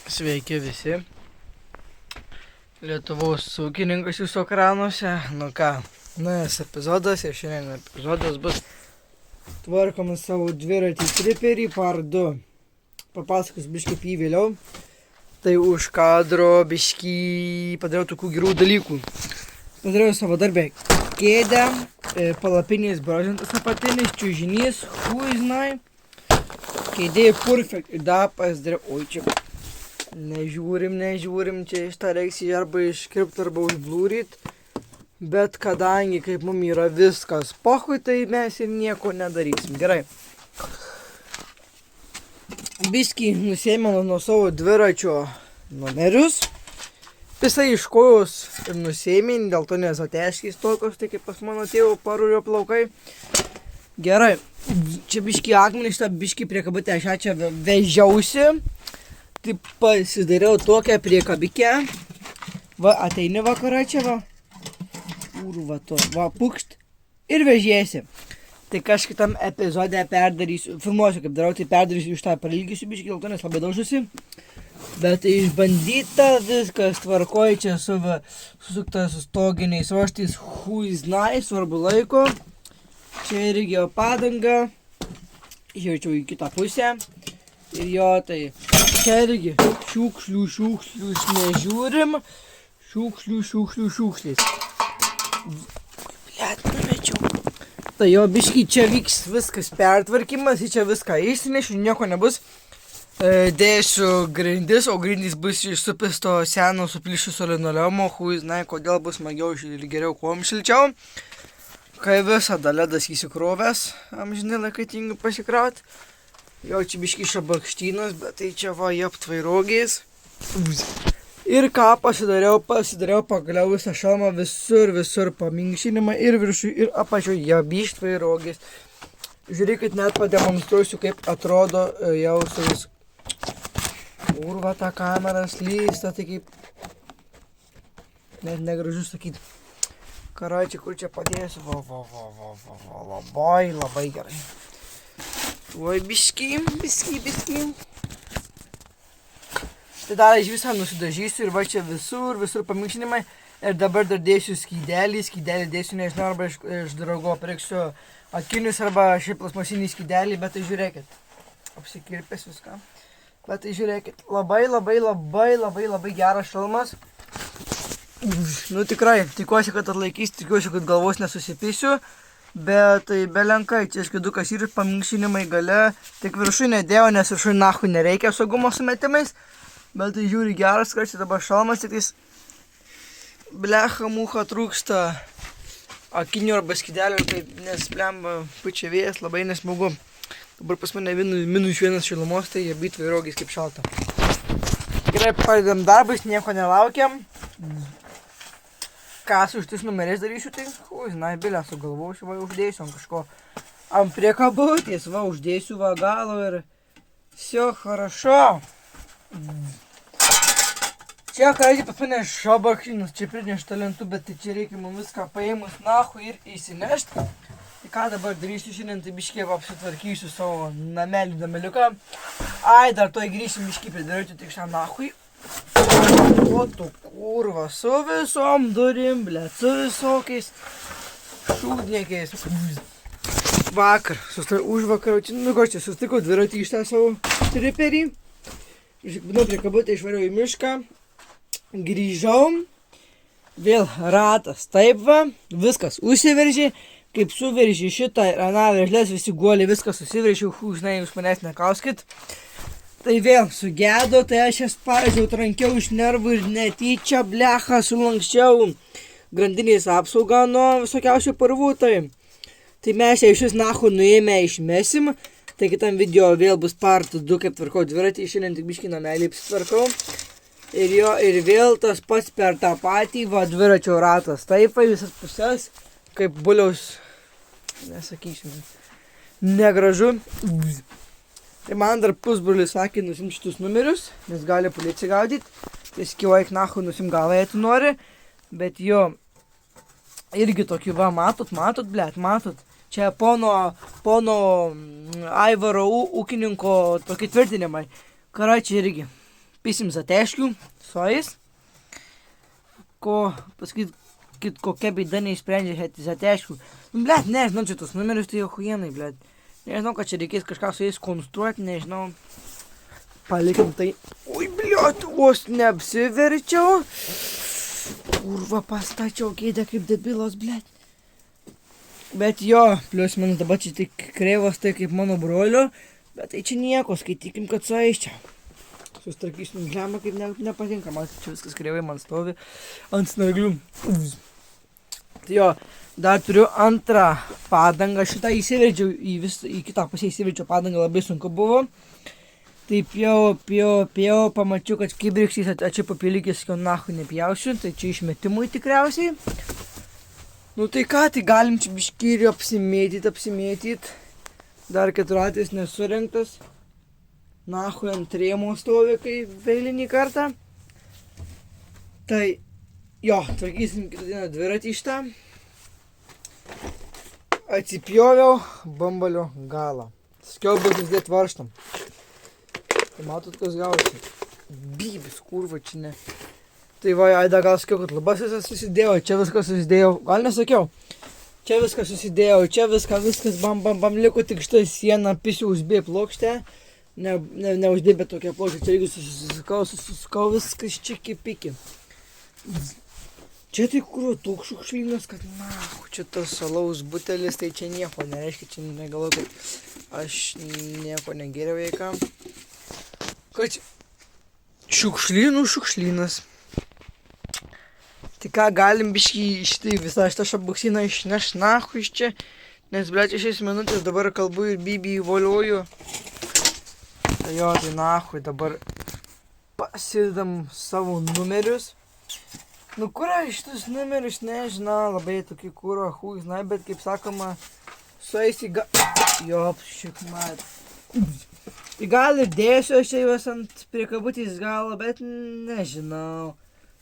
Sveiki visi. Lietuvos ūkininkas jūsų ekranuose. Nu ką, naujas epizodas ir šiandien epizodas bus tvarkomas savo dviratį triperį par 2. Papasakos biškį apie jį vėliau. Tai už kadro biškį padariau tokių gerų dalykų. Padariau savo darbę kėdę, palapinės brožintas apatinis, čiužinys, huiznai. Kėdė perfect ir dar pasidariau, oi čia. Nežiūrim, čia iš tą reiks arba iškirpt arba užblūryt. Bet kadangi kaip mum yra viskas pochui, tai mes ir nieko nedarysim. Gerai. Biskį nusėmėm nuo savo dviračio numerius. Visai iš kojos ir nusėmėm, dėl to nezateškis tokios, tai kaip pas mano tėvo parūrio plaukai. Gerai. Čia biškį akmenį, šitą biškį priekabutę aš čia vežiausi. Tai pasidariau tokią priekabikę. Va, ateini vakarą čia va. Urva to, va, pukšt. Ir vežiesi. Tai kažkitam epizode perdarysiu, filmuosiu kaip darau, tai perdarysiu iš tą parilgysiu biškį, dėl to nes labai daužusi. Bet išbandyta, viskas tvarkoja, čia susuktas su stoginiais roštais, huiznai, svarbu laiko. Čia irgi padanga. Išjaučiau į kitą pusę. Ir jo, tai čia irgi šiukšlių nežiūrim. Šiukšliais. Blet, numečiau. Tai jo, biškį čia vyks viskas pertvarkymas, čia viską išsinešiu, nieko nebus. Dėsiu grindis, o grindys bus iš supisto seno suplyšusio linoleumo. Huiznai, kodėl bus smagiau ir geriau, kuom šilčiau. Kai visada ledas įsikrovęs, amžinai laikai tingiu pasikraut. Jo, čia biškį šabakštynas, bet tai čia va aptvairogės. Ir ką pasidariau pagaliau visą šalmą, visur paminkštinimą ir viršų, ir apačioj jau bištvairogės. Žiūrėkit, net pademonstruosiu, kaip atrodo jau su vis. Urva ta kamera slysta, tai kaip. Net negražu sakyti. Karočiui, kur čia padėsiu, labai gerai. Oi, biškį. Tai dar iš visą nusidažysiu ir va čia visur paminkštinimai. Ir dabar dar dėsiu skydelį dėsiu, nežinau, arba iš draugo pirksiu akinius arba šiaip plasmasinį skydelį, bet tai žiūrėkit. Apsikirpęs viską. Bet tai žiūrėkit, labai geras šalmas. Nu tikrai, tikiuosi, kad atlaikys, tikiuosi, kad galvos nesusipysiu. Bet tai belenkai, čia škidukas ir paminkštinimai gale, tik viršui nedėjau, nes viršui nahui nereikia saugumo sumetimais. Bet tai žiūri geras, kad čia dabar šalmas, tik tais blecha mucha trūksta akinių arba skydelio, tai nes blemba pučia vėjas, labai nesmagu. Dabar pas mane -1 šilumos, tai jie bitvairogės kaip šalta. Gerai, pradedam darbus, nieko nelaukiam. Ką su šitais numeriais darysiu, tai huiznai, bilę sugalvosiu, va uždėsiu ant kažko. Ant priekabutės, va uždėsiu va galo ir всё хорошо. Čia, kaži, pas mane šabakštynas, čia pridnešta lentų, bet tai čia reikia man viską paėmus nahui ir įsinešti. Tai ką dabar darysiu šiandien, tai biškį apsitvarkysiu savo nameliuką. Ai, dar toj grįšim biškį pridaryti tik šią nahui. O tu kurva, su visom durim, blet, su visokiais šūdniekiais. Vakar, užvakar, čia sustikau dviratį iš tą savo triperį. Iškabinau priekabutę, išvariau į mišką. Grįžau. Vėl ratas, taip va, viskas užsiveržė. Kaip suveržė šitą ir aną veržlės, visi guoliai, viskas susiveržė, žinai, jūs manęs nekauskit. Tai vėl sugedo, tai aš jas pavyzdžiui trankiau iš nervų ir netyčia blecha sulankščiau grandinės apsaugą nuo visokiausių purvų. Tai mes ją iš vis nahu nuėmę išmesim. Tai kitam video vėl bus part 2, kaip tvarkau dviratį, šiandien tik biškį namelį apsitvarkau. Ir vėl tas pats per tą patį, va dviračio ratas. Taip, visas pusės, kaip buliaus, nesakysiu, negražu. Tai man dar pusbrolis sakė nusim šitus numerius, nes gali policija gaudyti. Tai sakiau, eik nahu nusim galą, jei tu nori. Bet jo, irgi tokį va, matot, blet, matot. Čia pono Aivaro ūkininko tokie tvirtinimai. Karai čia irgi. Pisim zateškių, sojais. Ko pasakyt, kokia bėda neišsprendžia zateškių. Nu, blet, nežinau, čia tos numerius tai achuienai, blet. Nežinau, kad čia reikės kažką su jais konstruoti, nežinau. Palikim tai. Ui, blet, vos neapsiverčiau. Kurva, pastačiau kėdę kaip debilas, blet. Bet jo, plius man dabar čia tik kreivas tai kaip mano brolio. Bet tai čia nieko, skaitykim, kad suaiščiau. Sustarkysim žemę, kaip nepatinka, man čia viskas kreivai man stovi ant snaglių. Tai jo, dar turiu antrą padangą, šitą įsiverčiau į kitą pusę įsiverčiau padangą, labai sunku buvo. Tai pjau, pamačiau, kad kibirkštys atčiapo pilikis, kad nahu nepjausiu, tai čia išmetimui tikriausiai. Nu tai ką, tai galim čia biškį apsimėtyt. Dar keturatės nesurinktas. Nahui ant rėmų stovi, kai veilinį kartą. Tai, jo, tvarkysim kitą dieną dviratį šitą. Atsipjoviau bambalio galą. Sakiau, bus įsidėti varžtam. Tai matot, kas gausi. Bybis, kurva, čia ne. Tai va, Aida gal sakiau, kad labas visas susidėjau, čia viskas susidėjau. Gal nesakiau. Čia viskas susidėjau, čia viskas bam, liko tik šitą sieną, pisiu užbė plokštę. Neuždėbė tokią plokštę, čia jeigu susikau viskas čia kipiki. Čia tai kur toks šukšlynas, kad čia tas alaus butelis, tai čia nieko nereiškia, čia negalvoju, kad aš nieko negeriau veikam. Kad šiukšlynas. Tai ką, galim biškį šitai visą šitą šabuksiną išneš nahu iš čia, nes blet 6 minutės dabar kalbu ir bibį įvolioju. Tai jo, tai nahui, dabar pasidam savo numerius. Nu kur aš šitus numerius nežinau, labai tokie kuro hui, žinai, bet kaip sakoma, sueisi Jop, šikmat. Gal ir dėsiu aš čia juos ant priekabutės galo, bet nežinau.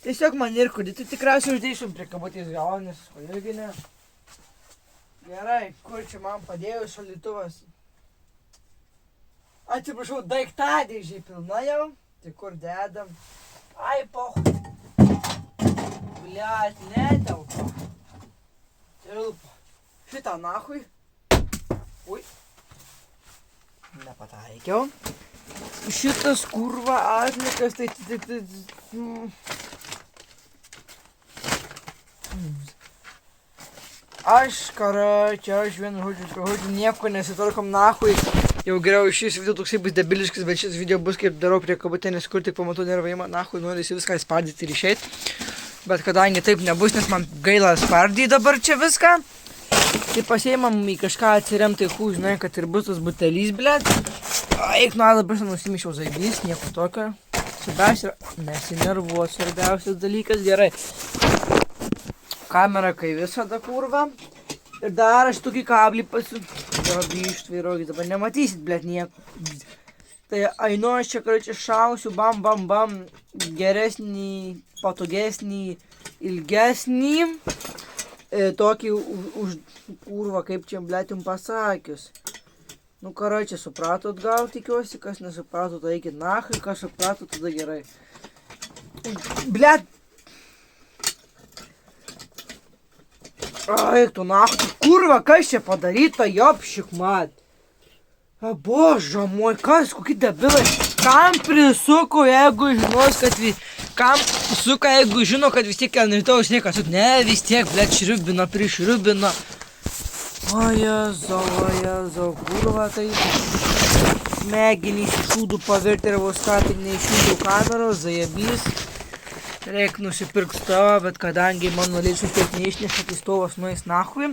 Tiesiog man ir kodėl, tai tikriausiai uždėsiu priekabutės galo, nes irgi ne. Gerai, kur čia man padėjo šaldytuvas? Atsiprašau, daiktadėžė pilna jau. Tai kur dedam? Ai, pohu. Bliat, netelpa. Tilpa. Šitą nahui. Ui. Nepataikiau. Šitas kurva atlikas, tai... Aš, čia aš vienu žodžiu, nieko nesitvarkom nahui. Jau geriau šis video toksai bus debiliškas, bet šis video bus kaip darau prie kabutėnės, kur tik pamatau nervaimą, nahui, norisi viską spardyti ir išeit. Bet kadangi taip nebus, nes man gaila spardyti dabar čia viską, tai pasiėmam į kažką atsiremtai, žinai, kad ir bus tas butelys, blet. Eik, dabar nusimyšiau zaibys, nieko tokio. Svarbiausia, nesinervuot, svarbiausias dalykas, gerai. Kamera kai visada kurva. Ir dar aš tokį kablį bištvairuokit, dabar nematysit, blet, nieko. Tai einu aš čia šausiu, bam, geresnį, patogesnį, ilgesnį. Tokį už kurvą, kaip čia, blet, jums pasakius. Nu, čia supratot gal, tikiuosi, kas nesupratot, tai eikit nahui, kas supratot, tada gerai. Blet. Eik tu nahui, kurva, kas čia padaryta, jop, šikmat. Bože moj, kas, kokie debilai. Kam prisuko, jeigu žinos, kad kam suka, jeigu žino, kad vis tiek nežinau, niekas, ne, vis tiek, blet, šriubino, prišriubino. O Jėzau, kurva, tai smegenys šūdų pavirti ir vos ką tik neišjungiau kameros, zajebys. Reik nusipirkt stovą, bet kadangi mano lėčių tiek neišneša, tai stovas nueis nahui.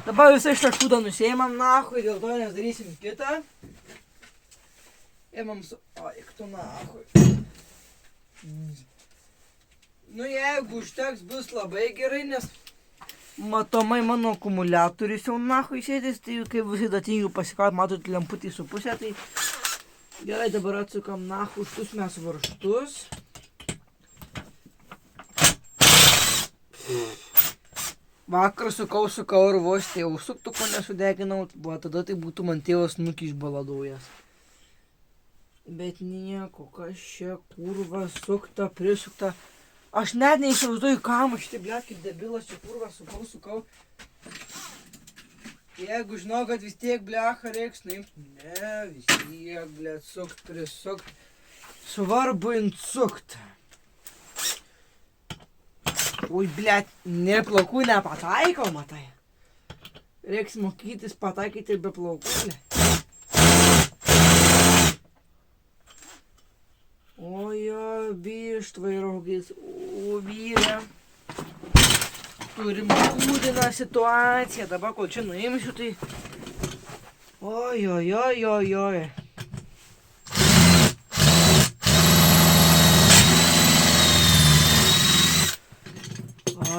Dabar visą šitą šūdą nusiėmam nahui, dėl to nes darysim kitą. Ėmam su... O, eik tu nahui. Nu, jeigu užteks, bus labai gerai, nes... Matomai mano akumuliatorius jau nahui sėdės, tai kaip visada tingiu pasikaut, matot lemputį su pusę, tai gerai, dabar atsukam nahui štus mes varžtus. Vakar sukau ir vos tai jau suktuko nesudeginau, tada tai būtų man tėvas nukį išbaladojęs. Bet nieko, kas čia kurva sukta, prisukta. Aš net neįsivaizduoju, kam aš tai, blet, kaip debilas čia kurva sukau. Jeigu žinau, kad vis tiek, blecha, reiks nuimti. Ne, vis tiek, blet, sukt, prisukt. Svarbu insukt. Ui, blet, ne plaukų nepataikau, matai. Reiks mokytis pataikyti be plaukų, blet. Ojo, vištvai raugis, o vyre. Turim kūdiną situaciją, dabar kol čia nuimsiu, tai... Ojojojojoj.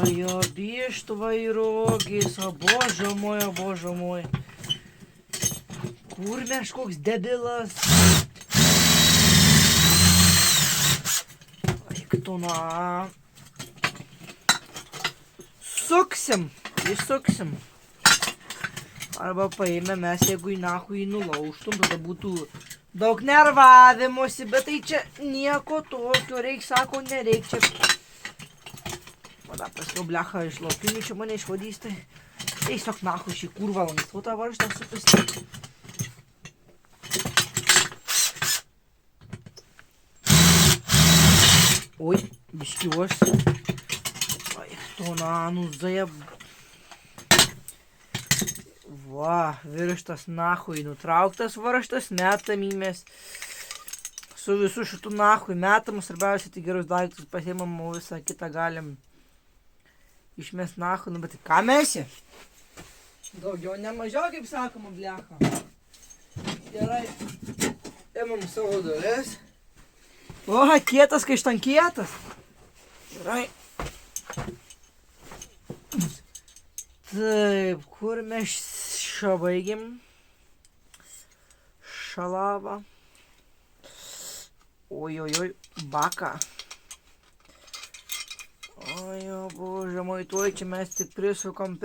Ojo, vištvai raugis, o bože moj. Kur meškoks debilas? Tuna. Įsuksim. Arba paėmė mes, jeigu į nahui nulaužtum, tada būtų daug nervavimuose, bet tai čia nieko tokio, reik, sako, nereik čia. O dar paskau, blecha, iš laukinių čia mane išvadys, tai tiesiog nahui šį kurvą lankstu tą varžtą supistį. Oi, biškiuos. Oi, tona, nu zaja. Va, virštas nahui, nutrauktas varžtas, metamymės. Su visų šitų nahui metam, svarbiausia, tai gerus daiktus pasiemam, o visą kitą galim išmest nahui, nu bet tai ką mesi? Daugiau nemažiau, kaip sakoma, blecha. Gerai, ėmam savo dalis. O, kietas, kai štan kietas. Gerai. Taip, kur mes šio baigim? Šalava. Ojojoj, baka. Ojo, bože, moj, tuoj čia mes tik prisukam,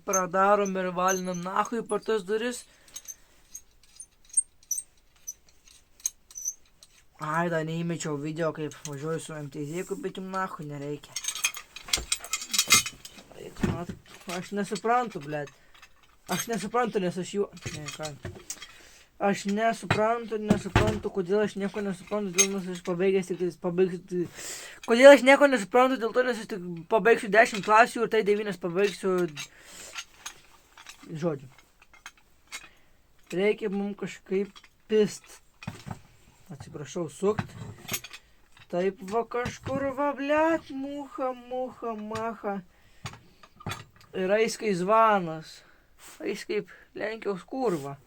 pradarom ir valinam nahui per tas duris. Ai, dar neįmečiau video, kaip važiuoju su MTZ, bet jums nahui nereikia. Aš nesuprantu, blet. Aš nesuprantu, nes aš jų... Ne, ką. Aš nesuprantu, kodėl aš nieko nesuprantu, dėl to, nes aš pabaigęs tik pabaigsiu... Kodėl aš nieko nesuprantu, dėl to, nes aš tik pabaigsiu 10 klasių ir tai 9 pabaigsiu... Žodžiu. Reikia mums kažkaip pist. Atsiprašau, sukt. Taip va kažkur va, blet, mucha, macha. Ir eis kai zvanas. Eis kaip Lenkijos kurva.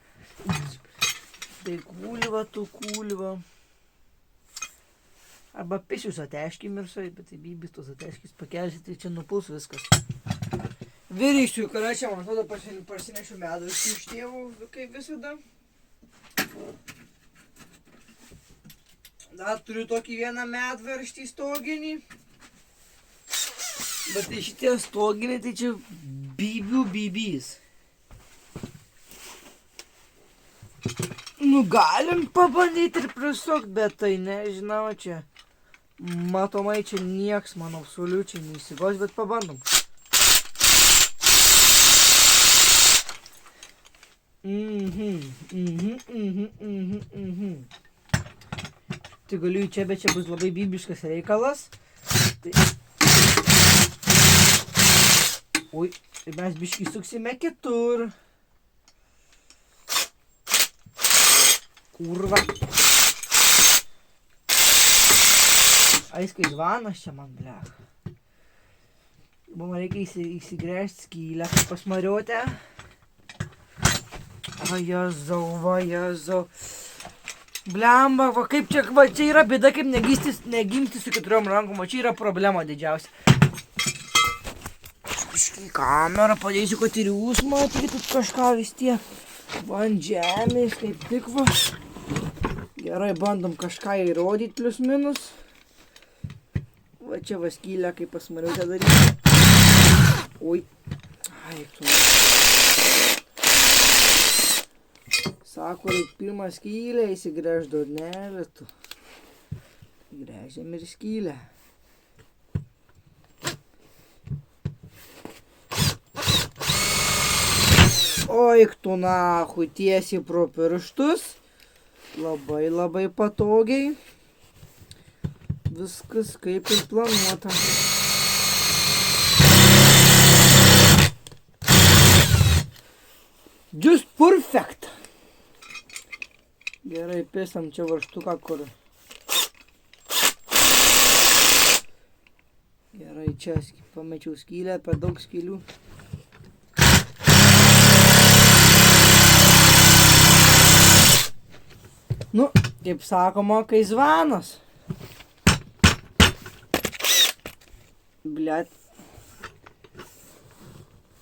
Tai kulva, tu kulva. Arba pisius ateškim ir sai, bet tai bybis tos ateškis pakelsi, tai čia nupuls viskas. Vyrysiu, kada čia, man atrodo, parsinešiu medų iš tėvų, kaip visada. Dar turiu tokį vieną medvarštį stoginį. Bet tai šitie stoginiai, tai čia bybių bybys. Nu, galim pabandyti ir prisukt, bet tai nežinau, čia matomai čia nieks, man absoliučiai neįsigos, bet pabandom. Tai galiu čia, bet čia bus labai bibiškas reikalas. Tai... Ui, tai mes biškį suksime kitur. Kurva. Aiskai zvanas čia man, blech. Man reikia įsigręžti skylę pas Mariotę. Va Jėzau. Blemba, va kaip čia, va čia yra bėda, kaip negimti su 4 rankom, va čia yra problema didžiausia. Biškai kamerą padėsiu, kad ir jūs matytumėt kažką vis tiek. Va ant žemės, kaip tik va. Gerai, bandom kažką įrodyti plius minus. Va čia va skylę, kaip pas Mariotę daryti. Oi. Ai, tu. Sako, reik pirmą skylę įsigręžt dornelę tu. Gręžiam ir skylę. Oik tu nahui, tiesiai pro pirštus. Labai patogiai. Viskas kaip ir planuota. Just perfect. Gerai, pisam čia varžtuką, kur. Gerai, čia pamečiau skylę, per daug skylių. Nu, kaip sakoma, kai zvanas. Blet.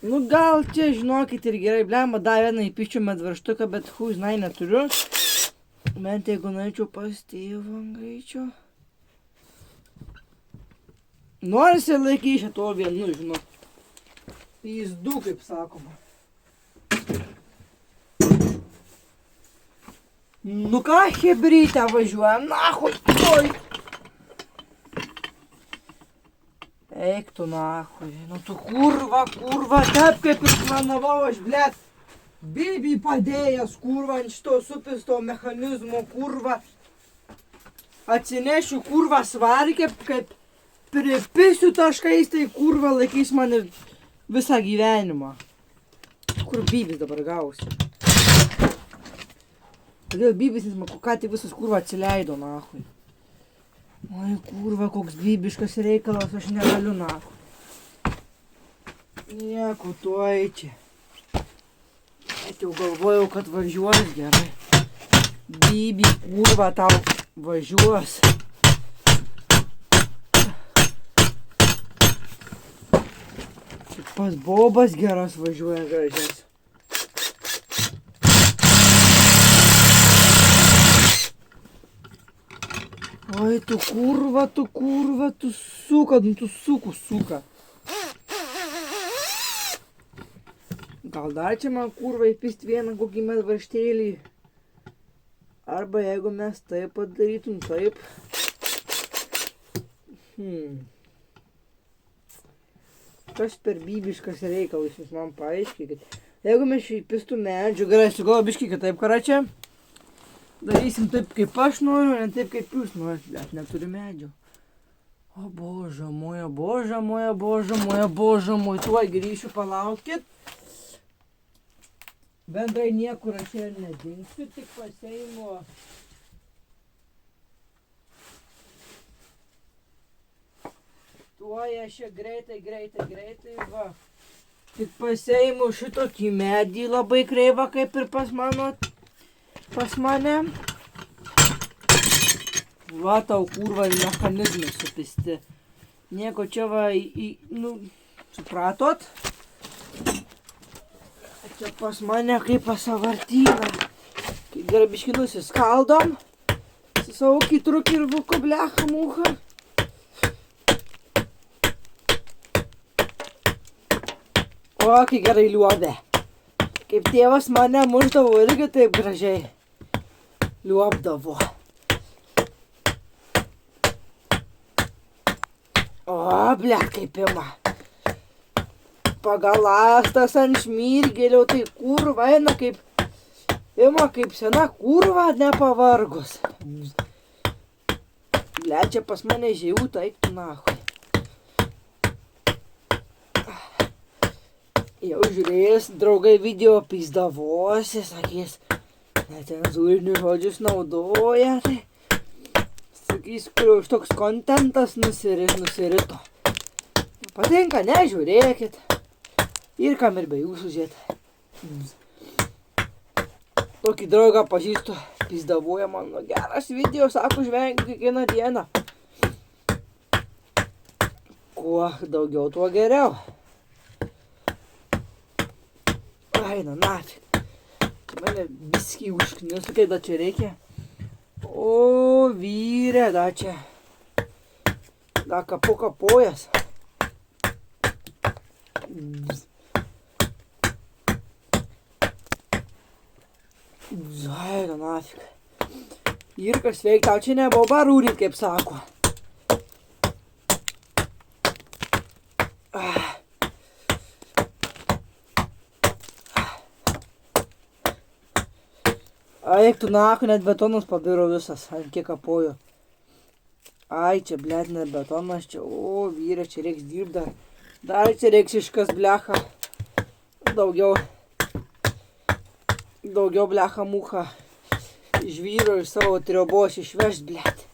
Nu, gal čia, žinokit, ir gerai, blemba, dar vieną įpiščiau medvarštuką, bet žinai, neturiu. Bent jeigu norėčiau pas tėvą greičiau. Norisi laikyti šito vienu, žinok. Jis du, kaip sakoma. Nu ką, hebrytę važiuojam, nahui, oi. Eik tu nahui, nu tu kurva, taip kaip ir planavau aš, blet. Bibi padėjęs, kurva, ant šito supisto mechanizmo, kurva. Atsinešiu, kurva, svarį, kaip pripisiu taškais, tai kurva laikys man ir visą gyvenimą. Kur Bibis dabar gausi? Todėl Bibis, nes man ką tik visas kurva atsileido, nahui. Oi, kurva, koks bibiškas reikalas, aš negaliu, nahui. Nieko, tuoj čia. Bet jau galvojau, kad važiuos gerai. Bibi, kurva, tau važiuos. Pas Bobas geras važiuoja gražias. Oi, tu suka, nu tu suka. Gal dar čia man kurva įpist vieną kokį medvarštėlį. Arba jeigu mes taip padarytum, taip. Kas per bibiškas reikalas, jūs man paaiškikit. Jeigu mes čia įpistum medžių, gerai, sugalvo biškį kitaip, karačia. Darysim taip, kaip aš noriu, ne taip, kaip jūs norit, bet neturiu medžių. O bože moj, tuoj grįšiu, palaukit. Bendrai niekur aš ir nedingsiu, tik paseimu. Tuoj aš čia greitai, va. Tik paseimu šitokį medį labai kreivą, kaip ir pas mane. Va tau kurva mechanizmai supisti. Nieko čia va, nu, supratot? Čia pas mane kaip pasavartyną. Kai gerai biškį nusiskaldom. Su savo kitru kirvuku blecha mucha. O, kai gerai liuobė. Kaip tėvas mane mušdavo irgi taip gražiai liuobdavo. O, blet, kaip ima. Pagal lastas ant šmirgėlio, tai kurva eina kaip sena kurva nepavargus. Blet, čia pas mane žiū, taip tu nahui. Jau žiūrės, draugai video pizdavosi, sakys, necenzūrinius žodžius naudoja, tai sakys, kur toks kontentas nusirito. Patinka, nežiūrėkit. Ir kam ir be jūsų žiūrėt. Tokį draugą pažįstu, pizdavoja mano geras video, sako, žvengiu kiekvieną dieną. Kuo daugiau, tuo geriau. Eina, nafik. Čia mane biskį užknisu, kaip da čia reikia. O, vyrė, da čia. Da kapojas. Zaira, nafik. Irka, sveik, tau čia nebauba rūryt, kaip sako. Eik tu nahu, net betonas pabiro visas, ant kiek kapojo. Ai, čia, blėt, net betonas čia, o, vyra, čia reiks dirbt dar. Dar čia reiks iškas, blecha. Daugiau, blecha, mucha. Iš vyro, iš savo triobos išvežt, blėt.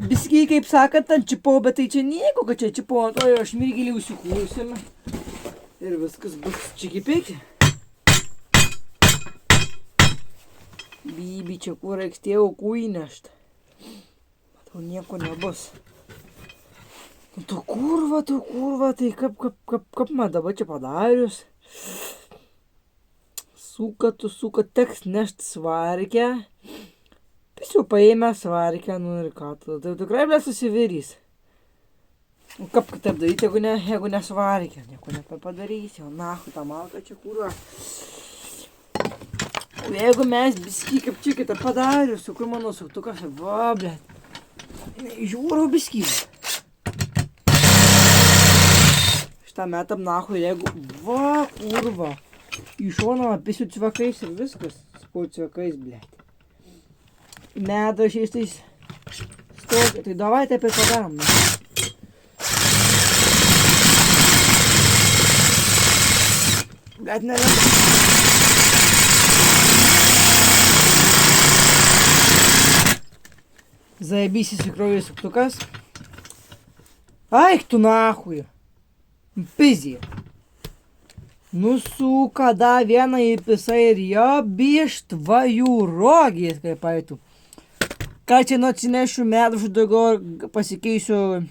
Biskiai, kaip sakant, ant čipau, bet tai čia nieko, kad čia čipau ant to, aš mirgėlį užsikūsime. Ir viskas bus čiki-piki. Bibi, čia kur reiks tėvų įnešt. Matau, nieko nebus. Tu kurva, tai kaip man dabar čia padarius. Suka, teks nešt svarkę. Pis jau paėmė svarkę, nu ir ką, tai tikrai blė susivirys. Nu kaip taip daryti, jeigu nesvarkę, nieko nepadarysi, o nahu tą malką čia kurva. O jeigu mes biskį kaip čia kitą padarius, su kur mano suktukas, va, blėt. Žiūrau biskį. Šitą metam nahu, jeigu, va, kurva. Į šoną apisiu cvekais ir viskas, sakau cvekais, blėt. Medą šiais tais stogia, tai davai taip ir padarom. Bet nelengva. Zaebys įsikrovė suktukas. Aik tu nahui. Pizė. Nu suka, da vieną įpisai ir jo bišt vajų rogės, kaip aitų. Ką čia nu atsinešiu medų daugiau, pasikeisiu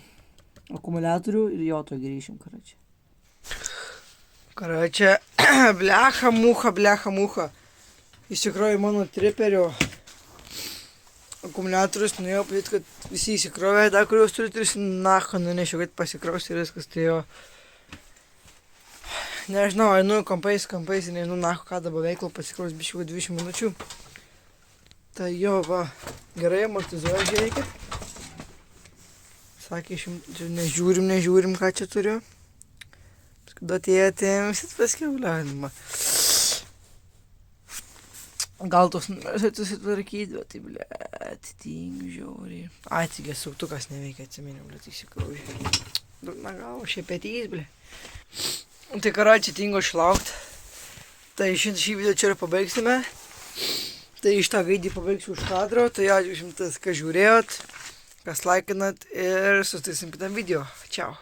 akumuliatorių ir jo to grįšim, karačią. Karačią, blecha mucha. Įsikrovė mano triperio akumuliatorius, nuėjau pavyt, kad visi įsikrovė, dar kurios turiu 3 nacho, nunešiau, kad pasikraus ir viskas, tai jo. Nežinau, einu kampais, nežinau nacho, ką dabar veiklo pasikraus biškiu 20 minučių. Tai jo, va, gerai amortizuoja, žiūrėkit. Sakė, nežiūrim, ką čia turiu. Kada atėjom, paskiau leidimą. Gal tos numeris susitvarkyti, bet tai, blėt, tingiu žiauriai. Atsigė, suktukas neveikia, atsiminiau, blėt, įsikraužė. Na gal, šiaip petys, blėt. Tai karačią tingo išlaukt. Tai šį video čia ir pabaigsime. Tai iš tą gaidį pabaigsiu už kadro. Tai ačiū šimtas, kas žiūrėjot, kas laikinat ir susitiksim kitam video. Čiau.